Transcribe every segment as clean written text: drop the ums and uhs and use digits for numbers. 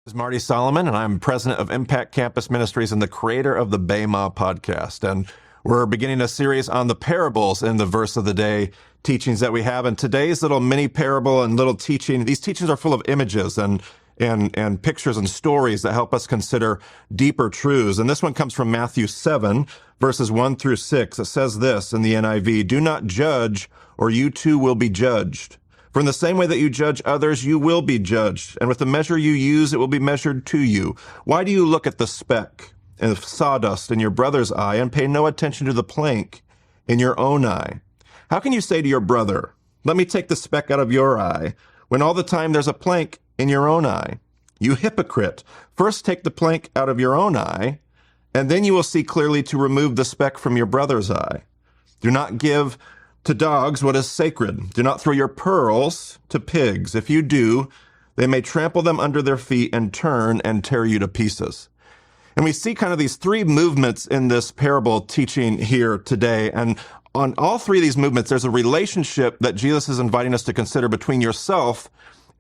This is Marty Solomon, and I'm president of Impact Campus Ministries and the creator of the Bema podcast. And we're beginning a series on the parables in the verse of the day teachings that we have. And today's little mini parable and little teaching, these teachings are full of images and pictures and stories that help us consider deeper truths. And this one comes from Matthew 7, verses 1 through 6. It says this in the NIV, "Do not judge, or you too will be judged. For in the same way that you judge others, you will be judged. And with the measure you use, it will be measured to you. Why do you look at the speck of sawdust in your brother's eye and pay no attention to the plank in your own eye? How can you say to your brother, 'Let me take the speck out of your eye,' when all the time there's a plank in your own eye? You hypocrite, first take the plank out of your own eye, and then you will see clearly to remove the speck from your brother's eye. Do not give to dogs what is sacred. Do not throw your pearls to pigs. If you do, they may trample them under their feet and turn and tear you to pieces." And we see kind of these three movements in this parable teaching here today. And on all three of these movements, there's a relationship that Jesus is inviting us to consider between yourself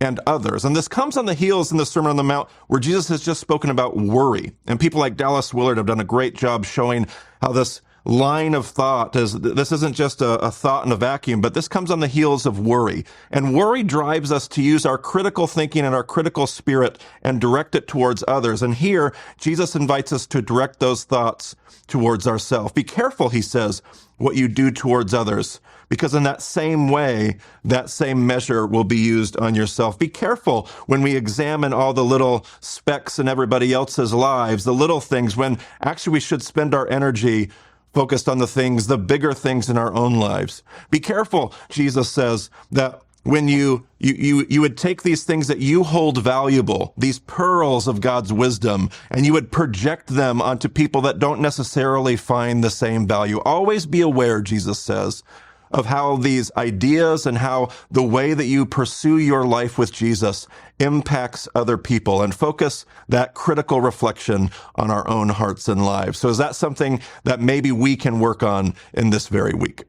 and others. And this comes on the heels in the Sermon on the Mount where Jesus has just spoken about worry. And people like Dallas Willard have done a great job showing how this line of thought this isn't just a thought in a vacuum, but this comes on the heels of worry. And worry drives us to use our critical thinking and our critical spirit and direct it towards others. And here, Jesus invites us to direct those thoughts towards ourselves. Be careful, he says, what you do towards others, because in that same way, that same measure will be used on yourself. Be careful when we examine all the little specks in everybody else's lives, the little things, when actually we should spend our energy focused on the bigger things in our own lives. Be careful, Jesus says, that when you would take these things that you hold valuable, these pearls of God's wisdom, and you would project them onto people that don't necessarily find the same value. Always be aware, Jesus says, of how these ideas and how the way that you pursue your life with Jesus impacts other people, and focus that critical reflection on our own hearts and lives. So is that something that maybe we can work on in this very week?